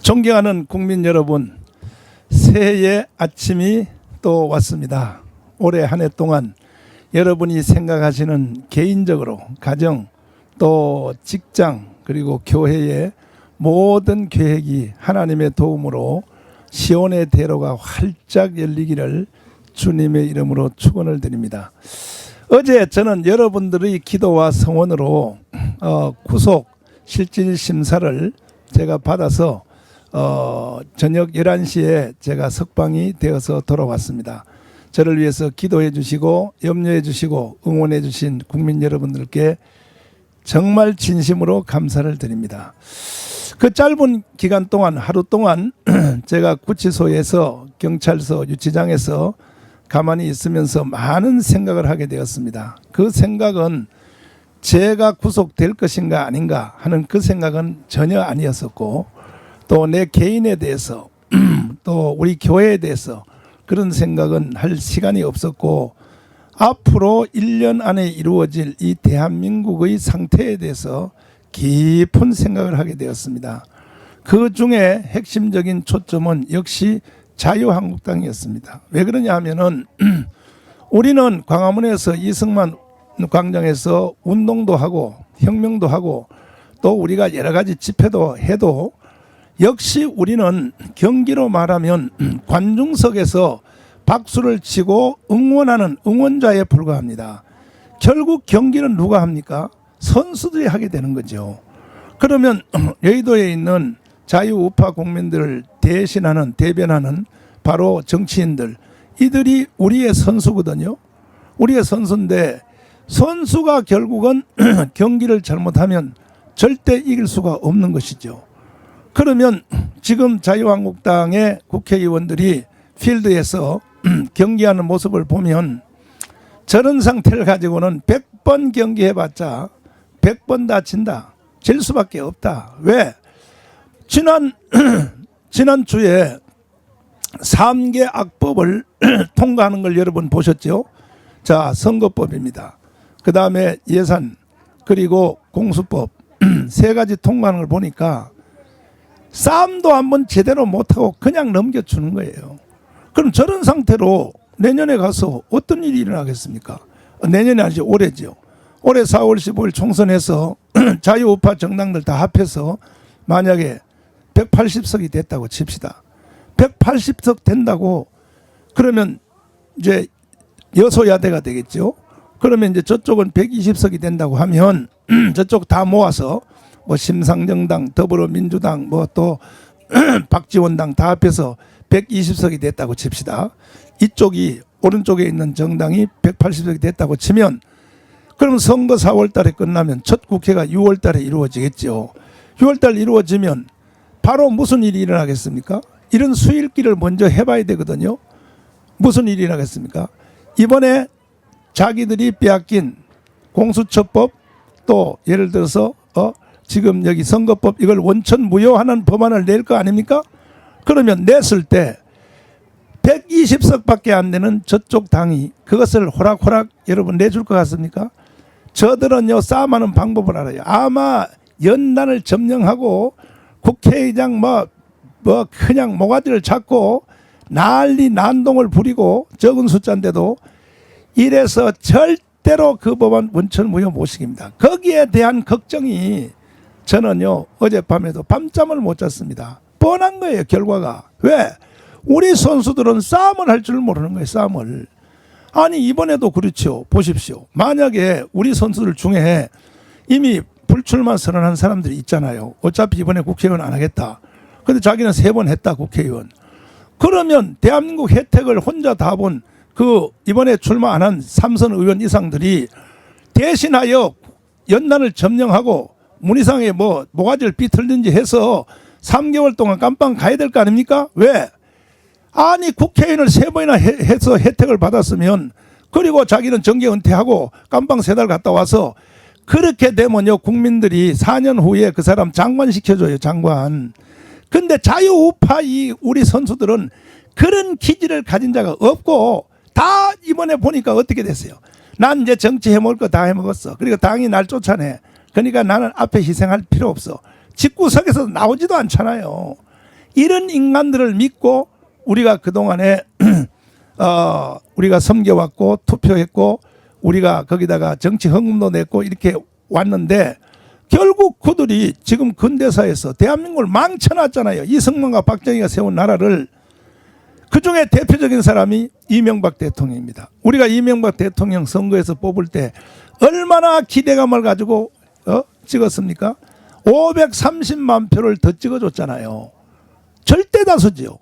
존경하는 국민 여러분, 새해의 아침이 또 왔습니다. 올해 한 해 동안 여러분이 생각하시는 개인적으로 가정 또 직장 그리고 교회의 모든 계획이 하나님의 도움으로 시온의 대로가 활짝 열리기를 주님의 이름으로 축원을 드립니다. 어제 저는 여러분들의 기도와 성원으로 구속 실질 심사를 제가 받아서 저녁 11시에 제가 석방이 되어서 돌아왔습니다. 저를 위해서 기도해 주시고 염려해 주시고 응원해 주신 국민 여러분들께 정말 진심으로 감사를 드립니다. 그 짧은 기간 동안 하루 동안 제가 구치소에서 경찰서 유치장에서 가만히 있으면서 많은 생각을 하게 되었습니다. 그 생각은 제가 구속될 것인가 아닌가 하는 그 생각은 전혀 아니었었고, 또 내 개인에 대해서 또 우리 교회에 대해서 그런 생각은 할 시간이 없었고, 앞으로 1년 안에 이루어질 이 대한민국의 상태에 대해서 깊은 생각을 하게 되었습니다. 그 중에 핵심적인 초점은 역시 자유한국당이었습니다. 왜 그러냐 하면은 우리는 광화문에서 이승만 광장에서 운동도 하고 혁명도 하고 또 우리가 여러 가지 집회도 해도 역시 우리는 경기로 말하면 관중석에서 박수를 치고 응원하는 응원자에 불과합니다. 결국 경기는 누가 합니까? 선수들이 하게 되는 거죠. 그러면 여의도에 있는 자유우파 국민들을 대변하는 바로 정치인들, 이들이 우리의 선수거든요. 우리의 선수인데 선수가 결국은 경기를 잘못하면 절대 이길 수가 없는 것이죠. 그러면 지금 자유한국당의 국회의원들이 필드에서 경기하는 모습을 보면 저런 상태를 가지고는 100번 경기해봤자 100번 다친다. 질 수밖에 없다. 왜? 지난주에 3개 악법을 통과하는 걸 여러분 보셨죠? 자, 선거법입니다. 그 다음에 예산 그리고 공수법 세 가지 통과하는 걸 보니까 싸움도 한번 제대로 못하고 그냥 넘겨주는 거예요. 그럼 저런 상태로 내년에 가서 어떤 일이 일어나겠습니까? 내년이 아니죠. 올해죠. 올해 4월 15일 총선에서 자유우파 정당들 다 합해서 만약에 180석이 됐다고 칩시다. 180석 된다고 그러면 이제 여소야대가 되겠죠. 그러면 이제 저쪽은 120석이 된다고 하면 저쪽 다 모아서 뭐 심상정당, 더불어민주당, 뭐 또 박지원당 다 합해서 120석이 됐다고 칩시다. 이쪽이 오른쪽에 있는 정당이 180석이 됐다고 치면 그럼 선거 4월 달에 끝나면 첫 국회가 6월 달에 이루어지겠죠. 6월 달 이루어지면 바로 무슨 일이 일어나겠습니까? 이런 수일기를 먼저 해봐야 되거든요. 무슨 일이 일어나겠습니까? 이번에 자기들이 빼앗긴 공수처법 또 예를 들어서 지금 여기 선거법 이걸 원천 무효하는 법안을 낼 거 아닙니까? 그러면 냈을 때 120석밖에 안 되는 저쪽 당이 그것을 호락호락 여러분 내줄 것 같습니까? 저들은요 싸움하는 방법을 알아요. 아마 연단을 점령하고 국회의장 뭐 그냥 모가지를 잡고 난리 난동을 부리고 적은 숫자인데도 이래서 절대로 그 법안 원천 무효 못 시킵니다. 거기에 대한 걱정이 저는요 어젯밤에도 밤잠을 못 잤습니다. 뻔한 거예요 결과가. 왜? 우리 선수들은 싸움을 할 줄 모르는 거예요. 싸움을. 아니 이번에도 그렇죠. 보십시오. 만약에 우리 선수들 중에 이미 불출마 선언한 사람들이 있잖아요. 어차피 이번에 국회의원 안 하겠다. 근데 자기는 3번 했다 국회의원. 그러면 대한민국 혜택을 혼자 다 본 그 이번에 출마 안 한 3선 의원 이상들이 대신하여 연단을 점령하고 문희상에 뭐 모가지를 비틀든지 해서 3개월 동안 깜빵 가야 될 거 아닙니까? 왜? 아니 국회의원을 3번이나 해서 혜택을 받았으면 그리고 자기는 정계 은퇴하고 깜빵 3달 갔다 와서 그렇게 되면요 국민들이 4년 후에 그 사람 장관 시켜줘요. 장관. 근데 자유우파 우리 선수들은 그런 기질을 가진 자가 없고 다 이번에 보니까 어떻게 됐어요? 난 이제 정치 해먹을 거 다 해먹었어. 그리고 당이 날 쫓아내. 그러니까 나는 앞에 희생할 필요 없어. 집구석에서 나오지도 않잖아요. 이런 인간들을 믿고 우리가 그동안에 우리가 섬겨왔고 투표했고 우리가 거기다가 정치 헌금도 냈고 이렇게 왔는데 결국 그들이 지금 근대사에서 대한민국을 망쳐놨잖아요. 이승만과 박정희가 세운 나라를. 그중에 대표적인 사람이 이명박 대통령입니다. 우리가 이명박 대통령 선거에서 뽑을 때 얼마나 기대감을 가지고 찍었습니까? 530만 표를 더 찍어줬잖아요. 절대 다수지요.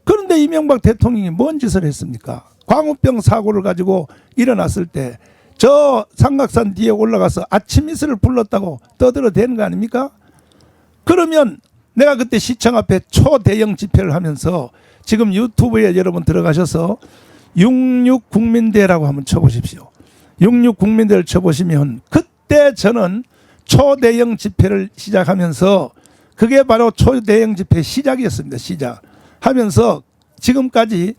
그런데 이명박 대통령이 뭔 짓을 했습니까? 광우병 사고를 가지고 일어났을 때 저 삼각산 뒤에 올라가서 아침 이슬을 불렀다고 떠들어대는 거 아닙니까? 그러면 내가 그때 시청 앞에 초대형 집회를 하면서 지금 유튜브에 여러분 들어가셔서 66 국민대라고 한번 쳐보십시오. 66 국민대를 쳐보시면 그때 저는 초대형 집회를 시작하면서 그게 바로 초대형 집회 시작이었습니다. 시작하면서 지금까지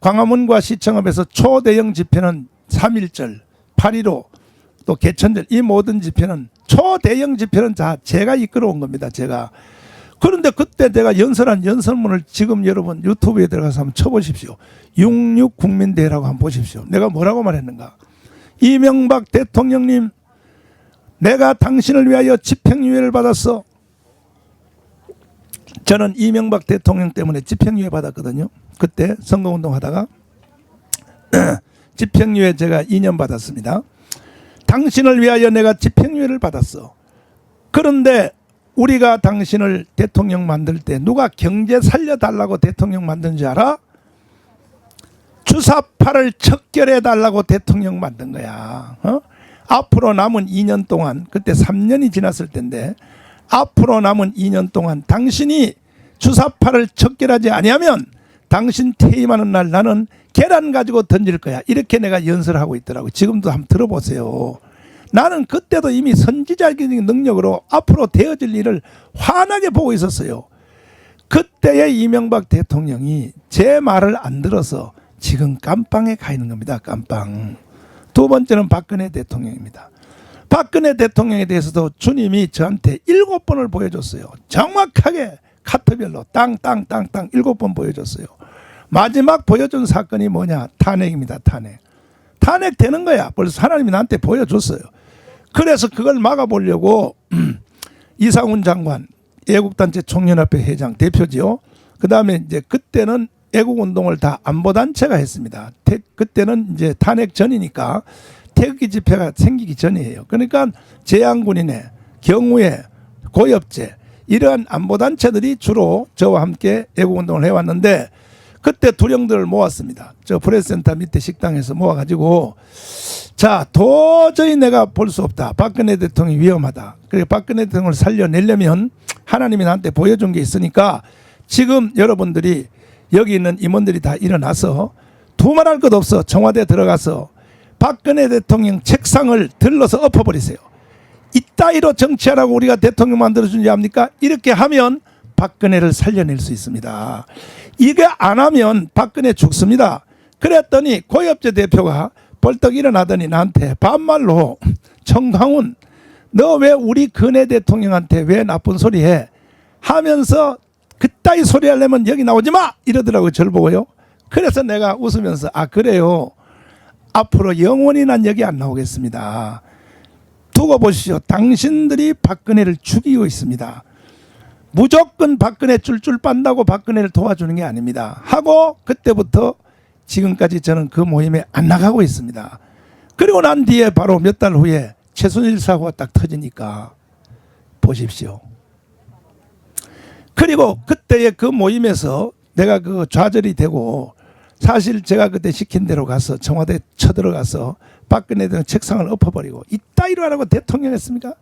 광화문과 시청 앞에서 초대형 집회는 3.1절, 8.15 또 개천절 이 모든 집회는 초대형 집회는 다 제가 이끌어온 겁니다. 제가. 그런데 그때 내가 연설한 연설문을 지금 여러분 유튜브에 들어가서 한번 쳐보십시오. 66 국민대회라고 한번 보십시오. 내가 뭐라고 말했는가. 이명박 대통령님, 내가 당신을 위하여 집행유예를 받았어. 저는 이명박 대통령 때문에 집행유예 받았거든요. 그때 선거운동 하다가 집행유예 제가 2년 받았습니다. 당신을 위하여 내가 집행유예를 받았어. 그런데 우리가 당신을 대통령 만들 때 누가 경제 살려달라고 대통령 만든 줄 알아? 주사파를 척결해 달라고 대통령 만든 거야. 앞으로 남은 2년 동안, 그때 3년이 지났을 텐데 앞으로 남은 2년 동안 당신이 주사파를 척결하지 아니하면 당신 퇴임하는 날 나는 계란 가지고 던질 거야. 이렇게 내가 연설하고 있더라고요. 지금도 한번 들어보세요. 나는 그때도 이미 선지자적인 능력으로 앞으로 되어질 일을 환하게 보고 있었어요. 그때의 이명박 대통령이 제 말을 안 들어서 지금 깜빵에 가 있는 겁니다. 깜빵. 두 번째는 박근혜 대통령입니다. 박근혜 대통령에 대해서도 주님이 저한테 7번을 보여줬어요. 정확하게 카트별로 땅땅땅땅 7번 보여줬어요. 마지막 보여준 사건이 뭐냐? 탄핵입니다. 탄핵 되는 거야. 벌써 하나님이 나한테 보여줬어요. 그래서 그걸 막아보려고 이상훈 장관, 애국단체 총연합회 회장 대표지요. 그 다음에 이제 그때는 애국운동을 다 안보단체가 했습니다. 그때는 이제 탄핵 전이니까 태극기 집회가 생기기 전이에요. 그러니까 재향군인회, 경우회, 고엽제 이러한 안보단체들이 주로 저와 함께 애국운동을 해왔는데 그때 두령들을 모았습니다. 저 프레스센터 밑에 식당에서 모아가지고 자 도저히 내가 볼 수 없다. 박근혜 대통령이 위험하다. 그래 박근혜 대통령을 살려내려면 하나님이 나한테 보여준 게 있으니까 지금 여러분들이 여기 있는 임원들이 다 일어나서 두말할 것 없어 청와대 들어가서 박근혜 대통령 책상을 들러서 엎어버리세요. 이따위로 정치하라고 우리가 대통령 만들어준지 압니까? 이렇게 하면 박근혜를 살려낼 수 있습니다. 이게 안 하면 박근혜 죽습니다. 그랬더니 고엽제 대표가 벌떡 일어나더니 나한테 반말로 정강훈 너 왜 우리 근혜 대통령한테 왜 나쁜 소리 해? 하면서 그따위 소리 하려면 여기 나오지 마! 이러더라고요. 저를 보고요. 그래서 내가 웃으면서 아 그래요. 앞으로 영원히 난 여기 안 나오겠습니다. 두고 보시죠. 당신들이 박근혜를 죽이고 있습니다. 무조건 박근혜 쫄쫄 빤다고 박근혜를 도와주는 게 아닙니다. 하고 그때부터 지금까지 저는 그 모임에 안 나가고 있습니다. 그리고 난 뒤에 바로 몇 달 후에 최순실 사고가 딱 터지니까 보십시오. 그리고 그때의 그 모임에서 내가 그 좌절이 되고 사실 제가 그때 시킨 대로 가서 청와대 쳐들어가서 박근혜 대통령 책상을 엎어버리고 이따위로 하라고 대통령 했습니까?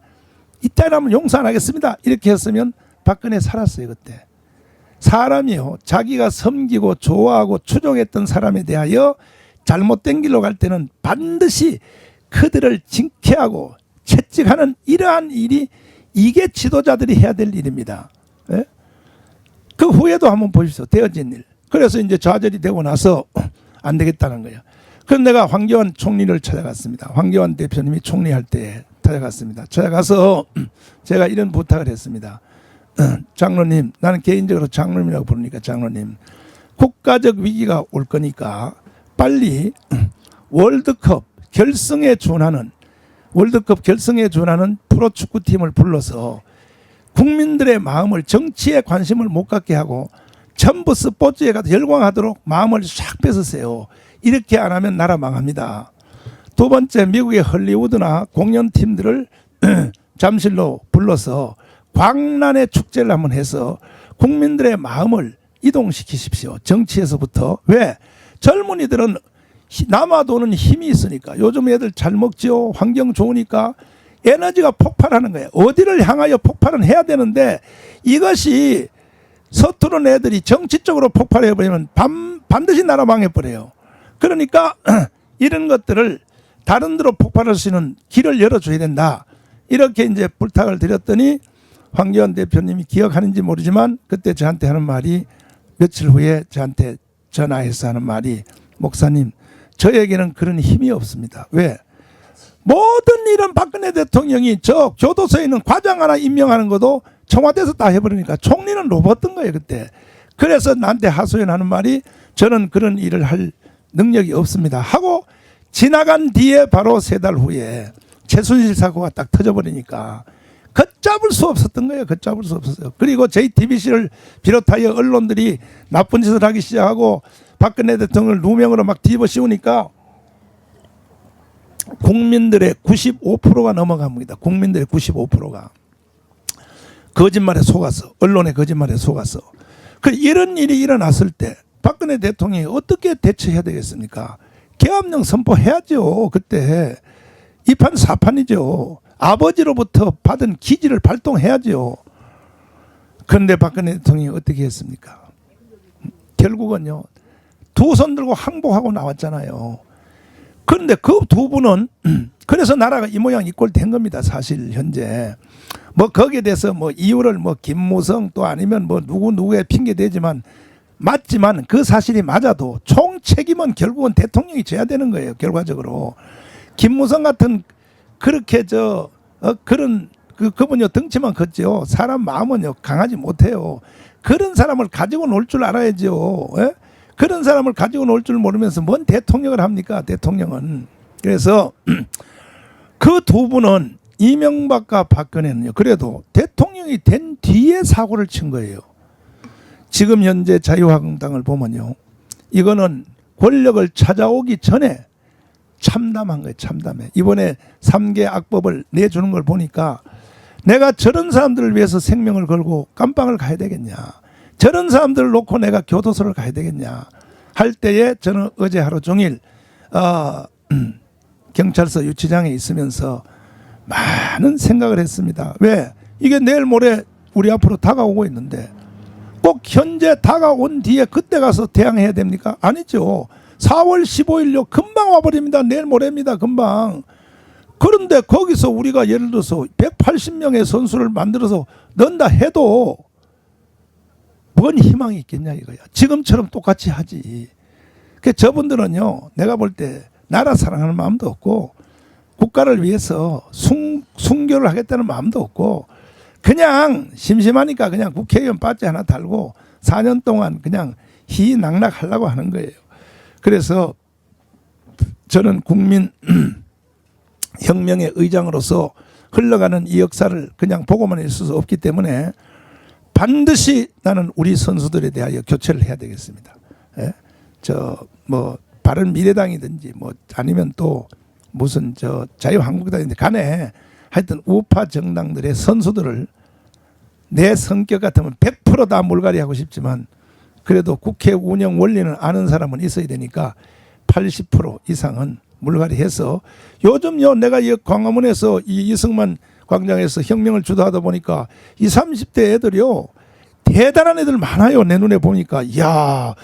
이따위로 하면 용서 안 하겠습니다. 이렇게 했으면 박근혜 살았어요. 그때. 사람이요. 자기가 섬기고 좋아하고 추종했던 사람에 대하여 잘못된 길로 갈 때는 반드시 그들을 징계하고 채찍하는 이러한 일이 이게 지도자들이 해야 될 일입니다. 예? 그 후에도 한번 보십시오. 되어진 일. 그래서 이제 좌절이 되고 나서 안 되겠다는 거예요. 그럼 내가 황교안 총리를 찾아갔습니다. 황교안 대표님이 총리할 때 찾아갔습니다. 찾아가서 제가 이런 부탁을 했습니다. 장로님, 나는 개인적으로 장로님이라고 부르니까 장로님, 국가적 위기가 올 거니까 빨리 월드컵 결승에 준하는 프로축구팀을 불러서 국민들의 마음을, 정치에 관심을 못 갖게 하고 전부 스포츠에 가서 열광하도록 마음을 싹 뺏으세요. 이렇게 안 하면 나라 망합니다. 두 번째, 미국의 헐리우드나 공연팀들을 잠실로 불러서 광란의 축제를 한번 해서 국민들의 마음을 이동시키십시오. 정치에서부터. 왜? 젊은이들은 남아도는 힘이 있으니까. 요즘 애들 잘 먹지요. 환경 좋으니까 에너지가 폭발하는 거예요. 어디를 향하여 폭발은 해야 되는데 이것이 서투른 애들이 정치적으로 폭발해버리면 반드시 나라 망해버려요. 그러니까 이런 것들을 다른 데로 폭발할 수 있는 길을 열어줘야 된다. 이렇게 이제 부탁을 드렸더니 황교안 대표님이 기억하는지 모르지만 그때 저한테 하는 말이, 며칠 후에 저한테 전화해서 하는 말이, 목사님, 저에게는 그런 힘이 없습니다. 왜? 모든 일은 박근혜 대통령이 저 교도소에 있는 과장 하나 임명하는 것도 청와대에서 다 해버리니까 총리는 로봇인 거예요 그때. 그래서 나한테 하소연하는 말이, 저는 그런 일을 할 능력이 없습니다 하고 지나간 뒤에 바로 3달 후에 최순실 사고가 딱 터져버리니까 걷잡을 수 없었던 거예요. 걷잡을 수 없었어요. 그리고 JTBC를 비롯하여 언론들이 나쁜 짓을 하기 시작하고 박근혜 대통령을 누명으로 막 뒤집어 씌우니까 국민들의 95%가 넘어갑니다. 국민들의 95%가 거짓말에 속아서, 언론의 거짓말에 속아서. 이런 일이 일어났을 때 박근혜 대통령이 어떻게 대처해야 되겠습니까? 계엄령 선포해야죠. 그때 이판 사판이죠. 아버지로부터 받은 기지를 발동해야죠. 그런데 박근혜 대통령이 어떻게 했습니까? 결국은요, 두 손 들고 항복하고 나왔잖아요. 그런데 그 두 분은 그래서 나라가 이 모양 이 꼴 된 겁니다. 사실 현재 뭐 거기에 대해서 뭐 이유를 뭐 김무성 또 아니면 뭐 누구의 핑계 대지만, 맞지만 그 사실이 맞아도 총 책임은 결국은 대통령이 져야 되는 거예요. 결과적으로 김무성 같은 그렇게 그런 그분요 덩치만 컸죠. 사람 마음은요 강하지 못해요. 그런 사람을 가지고 놀 줄 알아야죠. 예? 그런 사람을 가지고 놀 줄 모르면서 뭔 대통령을 합니까? 대통령은. 그래서 그 두 분은, 이명박과 박근혜는요, 그래도 대통령이 된 뒤에 사고를 친 거예요. 지금 현재 자유한국당을 보면요, 이거는 권력을 찾아오기 전에 참담한 거예요. 참담해. 이번에 3개 악법을 내주는 걸 보니까 내가 저런 사람들을 위해서 생명을 걸고 깜빵을 가야 되겠냐, 저런 사람들을 놓고 내가 교도소를 가야 되겠냐 할 때에, 저는 어제 하루 종일 경찰서 유치장에 있으면서 많은 생각을 했습니다. 왜? 이게 내일 모레 우리 앞으로 다가오고 있는데 꼭 현재 다가온 뒤에 그때 가서 대항해야 됩니까? 아니죠. 4월 15일요 금방 와버립니다. 내일 모레입니다. 금방. 그런데 거기서 우리가 예를 들어서 180명의 선수를 만들어서 넣는다 해도 뭔 희망이 있겠냐 이거야. 지금처럼 똑같이 하지. 그 저분들은요, 내가 볼 때 나라 사랑하는 마음도 없고 국가를 위해서 순교를 하겠다는 마음도 없고, 그냥 심심하니까 그냥 국회의원 바지 하나 달고 4년 동안 그냥 희낙낙하려고 하는 거예요. 그래서 저는 국민 혁명의 의장으로서 흘러가는 이 역사를 그냥 보고만 있을 수 없기 때문에 반드시 나는 우리 선수들에 대하여 교체를 해야 되겠습니다. 예? 뭐 바른미래당이든지 뭐 아니면 또 무슨 자유한국당인데 간에 하여튼 우파 정당들의 선수들을 내 성격 같으면 100% 다 물갈이 하고 싶지만 그래도 국회 운영 원리는 아는 사람은 있어야 되니까 80% 이상은 물갈이해서, 요즘요 내가 이 광화문에서 이 이승만 광장에서 혁명을 주도하다 보니까 20, 30대 애들이요 대단한 애들 많아요. 내 눈에 보니까. 이야,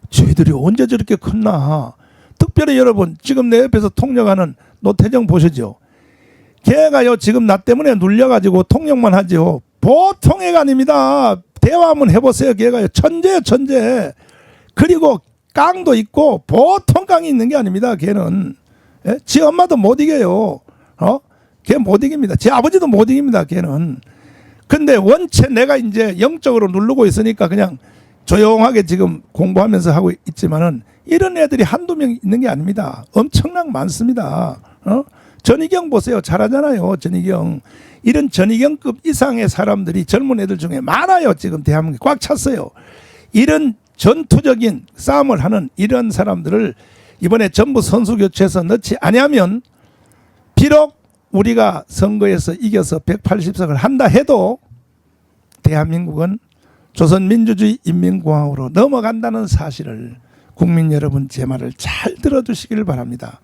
저희들이 언제 저렇게 컸나. 특별히 여러분, 지금 내 옆에서 통역하는 노태정 보시죠. 걔가요 지금 나 때문에 눌려가지고 통역만 하죠. 보통 애가 아닙니다. 대화 한번 해보세요. 걔가요 천재예요, 천재. 그리고 깡도 있고 보통 깡이 있는 게 아닙니다. 걔는. 예? 지 엄마도 못 이겨요. 걔 못 이깁니다. 제 아버지도 못 이깁니다. 걔는. 근데 원체 내가 이제 영적으로 누르고 있으니까 그냥 조용하게 지금 공부하면서 하고 있지만은 이런 애들이 한두 명 있는 게 아닙니다. 엄청나게 많습니다. 전희경 보세요. 잘하잖아요. 전희경. 이런 전희경급 이상의 사람들이 젊은 애들 중에 많아요. 지금 대한민국에 꽉 찼어요. 이런 전투적인 싸움을 하는 이런 사람들을 이번에 전부 선수 교체해서 넣지 아니하면 비록 우리가 선거에서 이겨서 180석을 한다 해도 대한민국은 조선민주주의 인민공화국으로 넘어간다는 사실을 국민 여러분 제 말을 잘 들어주시길 바랍니다.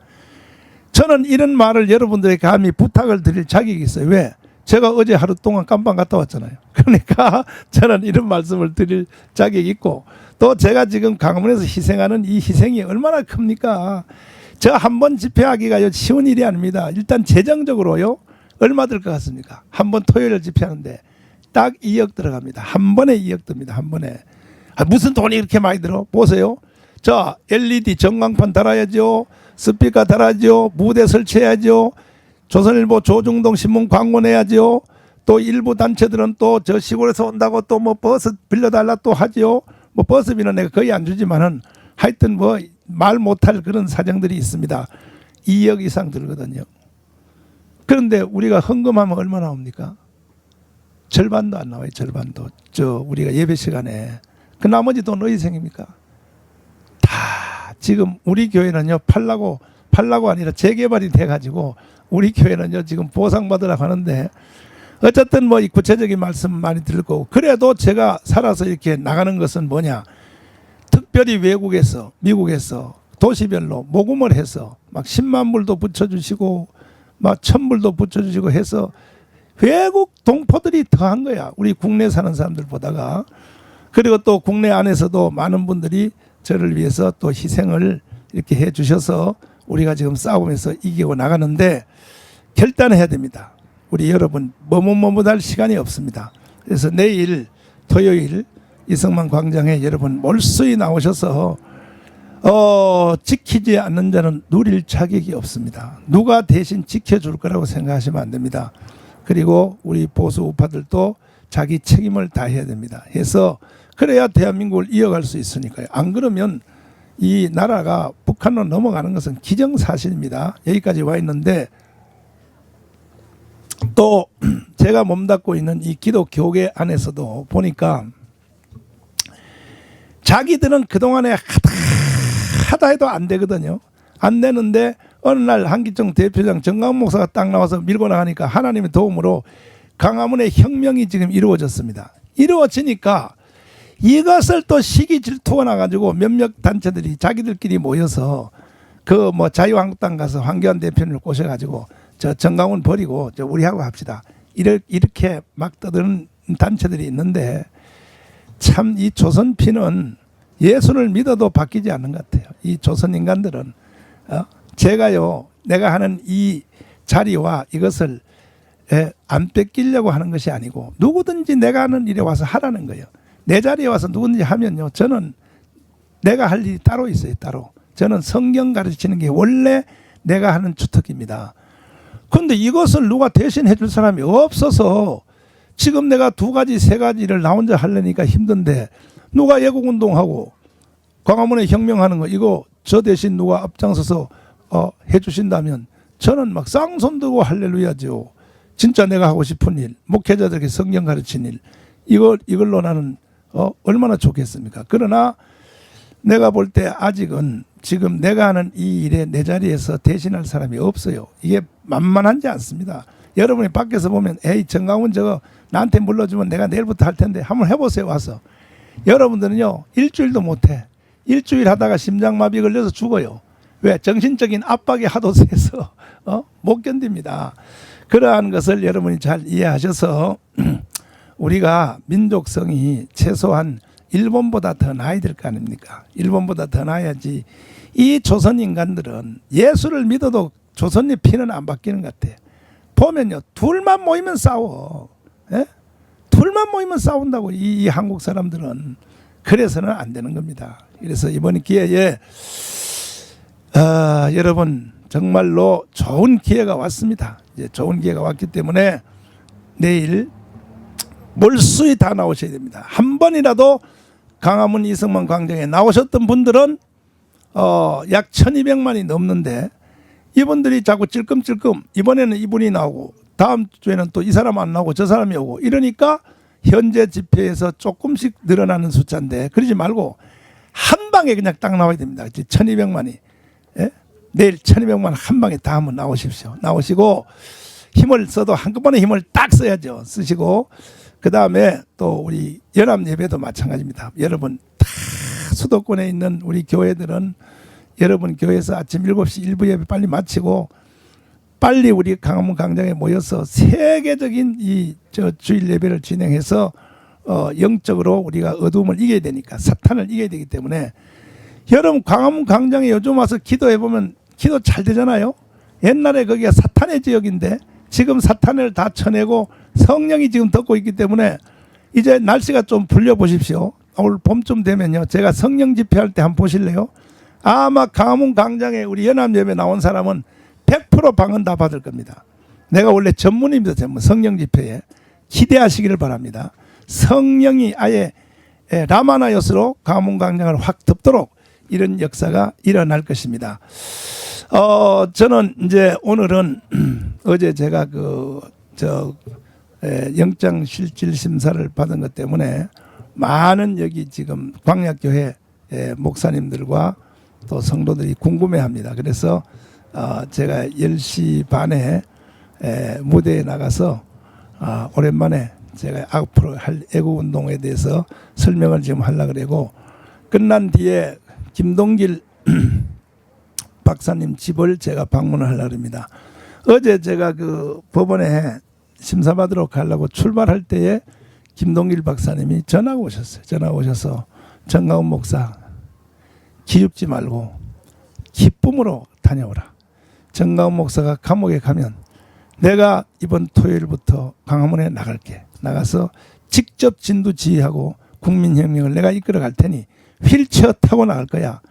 저는 이런 말을 여러분들에게 감히 부탁을 드릴 자격이 있어요. 왜? 제가 어제 하루 동안 깜빵 갔다 왔잖아요. 그러니까 저는 이런 말씀을 드릴 자격이 있고 또 제가 지금 강화문에서 희생하는 이 희생이 얼마나 큽니까? 저 한 번 집회하기가 쉬운 일이 아닙니다. 일단 재정적으로요. 얼마 들 것 같습니까? 한 번 토요일 집회하는데 딱 2억 들어갑니다. 한 번에 2억 듭니다. 한 번에. 무슨 돈이 이렇게 많이 들어? 보세요. 자, LED 전광판 달아야죠. 스피커 달아야죠. 무대 설치해야죠. 조선일보 조중동 신문 광고 내야죠. 또 일부 단체들은 또 저 시골에서 온다고 또 뭐 버스 빌려달라 또 하죠. 뭐 버스비는 내가 거의 안 주지만은 하여튼 뭐 말 못할 그런 사정들이 있습니다. 2억 이상 들거든요. 그런데 우리가 헌금하면 얼마 나옵니까? 절반도 안 나와요. 절반도. 우리가 예배 시간에. 그 나머지 돈 어디 생깁니까? 다 지금 우리 교회는요. 팔라고 아니라 재개발이 돼가지고 우리 교회는요. 지금 보상받으라고 하는데 어쨌든 뭐 이 구체적인 말씀 많이 들을 거고 그래도 제가 살아서 이렇게 나가는 것은 뭐냐. 특별히 외국에서 미국에서 도시별로 모금을 해서 막 10만 불도 붙여주시고 막 1000불도 붙여주시고 해서 외국 동포들이 더한 거야. 우리 국내 사는 사람들보다가. 그리고 또 국내 안에서도 많은 분들이 저를 위해서 또 희생을 이렇게 해 주셔서 우리가 지금 싸우면서 이기고 나가는데 결단해야 됩니다. 우리 여러분 머뭇머뭇할 시간이 없습니다. 그래서 내일 토요일 이성만 광장에 여러분 몰수히 나오셔서 지키지 않는 자는 누릴 자격이 없습니다. 누가 대신 지켜줄 거라고 생각하시면 안 됩니다. 그리고 우리 보수 우파들도 자기 책임을 다해야 됩니다. 해서 그래야 대한민국을 이어갈 수 있으니까요. 안 그러면 이 나라가 북한으로 넘어가는 것은 기정사실입니다. 여기까지 와 있는데 또 제가 몸담고 있는 이 기독교계 안에서도 보니까 자기들은 그동안에 하다 해도 안 되거든요. 안 되는데 어느 날 한기정 대표장 정강훈 목사가 딱 나와서 밀고 나가니까 하나님의 도움으로 강화문의 혁명이 지금 이루어졌습니다. 이루어지니까 이것을 또 시기 질투가 나가지고 몇몇 단체들이 자기들끼리 모여서 그 뭐 자유한국당 가서 황교안 대표를 꼬셔가지고 저 정강훈 버리고 저 우리하고 합시다. 이렇게 막 떠드는 단체들이 있는데 참 이 조선 피는 예수를 믿어도 바뀌지 않는 것 같아요. 이 조선 인간들은 제가요 내가 하는 이 자리와 이것을 안 뺏기려고 하는 것이 아니고 누구든지 내가 하는 일에 와서 하라는 거예요. 내 자리에 와서 누구든지 하면요 저는 내가 할 일이 따로 있어요. 따로. 저는 성경 가르치는 게 원래 내가 하는 주특기입니다. 그런데 이것을 누가 대신 해줄 사람이 없어서 지금 내가 2가지 3가지를 나 혼자 하려니까 힘든데 누가 애국운동하고 광화문에 혁명하는 거 이거 저 대신 누가 앞장서서 해주신다면 저는 막 쌍손 들고 할렐루야죠. 진짜 내가 하고 싶은 일, 목회자들에게 성경 가르친 일 이걸로 나는 얼마나 좋겠습니까? 그러나 내가 볼 때 아직은 지금 내가 하는 이 일에 내 자리에서 대신할 사람이 없어요. 이게 만만하지 않습니다. 여러분이 밖에서 보면 에이 정강훈 저거 나한테 물러주면 내가 내일부터 할 텐데 한번 해보세요 와서. 여러분들은요 일주일도 못해. 일주일 하다가 심장마비 걸려서 죽어요. 왜? 정신적인 압박이 하도 세서 못 견딥니다. 그러한 것을 여러분이 잘 이해하셔서 우리가 민족성이 최소한 일본보다 더 나아야 될 거 아닙니까? 일본보다 더 나아야지. 이 조선 인간들은 예수를 믿어도 조선의 피는 안 바뀌는 것 같아요. 보면요 둘만 모이면 싸워. 예? 둘만 모이면 싸운다고 이 한국 사람들은. 그래서는 안 되는 겁니다. 그래서 이번 기회에 여러분 정말로 좋은 기회가 왔습니다. 이제 좋은 기회가 왔기 때문에 내일 몰수히 다 나오셔야 됩니다. 한 번이라도 광화문 이승만 광장에 나오셨던 분들은 약 1200만이 넘는데 이분들이 자꾸 찔끔찔끔 이번에는 이분이 나오고 다음 주에는 또 이 사람 안 나오고 저 사람이 오고 이러니까 현재 집회에서 조금씩 늘어나는 숫자인데 그러지 말고 한 방에 그냥 딱 나와야 됩니다. 1200만이. 예? 내일 1200만 한 방에 다 한번 나오십시오. 나오시고 힘을 써도 한꺼번에 힘을 딱 써야죠. 쓰시고 그 다음에 또 우리 연합 예배도 마찬가지입니다. 여러분 다 수도권에 있는 우리 교회들은 여러분 교회에서 아침 7시 일부 예배 빨리 마치고 빨리 우리 광화문 광장에 모여서 세계적인 이 주일 예배를 진행해서 영적으로 우리가 어두움을 이겨야 되니까 사탄을 이겨야 되기 때문에 여러분 광화문 광장에 요즘 와서 기도해 보면 기도 잘 되잖아요. 옛날에 거기가 사탄의 지역인데 지금 사탄을 다 쳐내고 성령이 지금 덮고 있기 때문에 이제 날씨가 좀 풀려 보십시오. 오늘 봄쯤 되면요 제가 성령 집회할 때 한번 보실래요? 아마 광화문 광장에 우리 연합 예배 나온 사람은 100% 방은 다 받을 겁니다. 내가 원래 전문입니다. 전문 성령 집회에 기대하시기를 바랍니다. 성령이 아예 라마나요스로 광화문 광장을 확 덮도록 이런 역사가 일어날 것입니다. 저는 이제 오늘은 어제 제가 영장 실질 심사를 받은 것 때문에 많은 여기 지금 광약교회 목사님들과 또 성도들이 궁금해합니다. 그래서 제가 10시 반에 무대에 나가서 오랜만에 제가 앞으로 할 애국운동에 대해서 설명을 지금 하려고 그러고 끝난 뒤에 김동길 박사님 집을 제가 방문을 하려고 합니다. 어제 제가 그 법원에 심사받으러 가려고 출발할 때에 김동길 박사님이 전화가 오셨어요. 전화가 오셔서 정가운 목사 기죽지 말고 기쁨으로 다녀오라. 정가운 목사가 감옥에 가면 내가 이번 토요일부터 광화문에 나갈게. 나가서 직접 진두 지휘하고 국민혁명을 내가 이끌어 갈 테니 휠체어 타고 나갈 거야.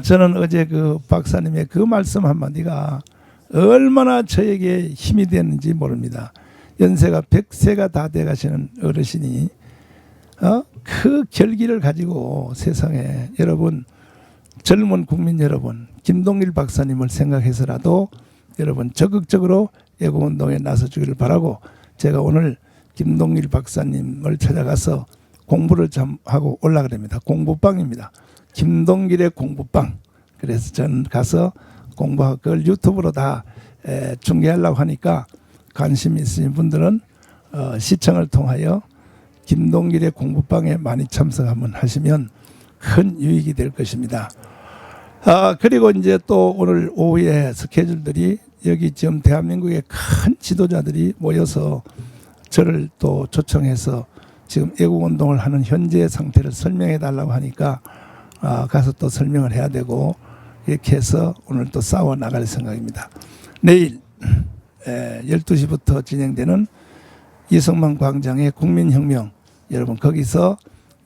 저는 어제 그 박사님의 그 말씀 한마디가 얼마나 저에게 힘이 됐는지 모릅니다. 연세가 100세가 다 돼가시는 어르신이 그 결기를 가지고 세상에 여러분 젊은 국민 여러분 김동길 박사님을 생각해서라도 여러분 적극적으로 애국운동에 나서주기를 바라고 제가 오늘 김동길 박사님을 찾아가서 공부를 좀 하고 올라가렵니다. 공부방입니다. 김동길의 공부방. 그래서 저는 가서 공부하고 그걸 유튜브로 다 중계하려고 하니까 관심 있으신 분들은 시청을 통하여 김동길의 공부방에 많이 참석 한번 하시면 큰 유익이 될 것입니다. 그리고 이제 또 오늘 오후에 스케줄들이 여기 지금 대한민국의 큰 지도자들이 모여서 저를 또 초청해서 지금 애국운동을 하는 현재 상태를 설명해 달라고 하니까 가서 또 설명을 해야 되고 이렇게 해서 오늘 또 싸워 나갈 생각입니다. 내일 12시부터 진행되는 이승만 광장의 국민혁명 여러분 거기서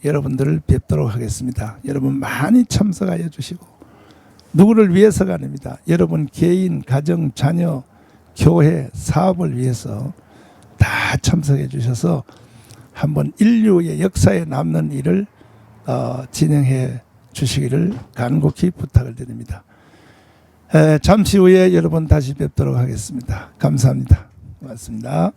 여러분들을 뵙도록 하겠습니다. 여러분 많이 참석하여 주시고 누구를 위해서가 아닙니다. 여러분 개인, 가정, 자녀, 교회, 사업을 위해서 다 참석해 주셔서 한번 인류의 역사에 남는 일을 진행해 주시기를 간곡히 부탁을 드립니다. 잠시 후에 여러분 다시 뵙도록 하겠습니다. 감사합니다. 고맙습니다.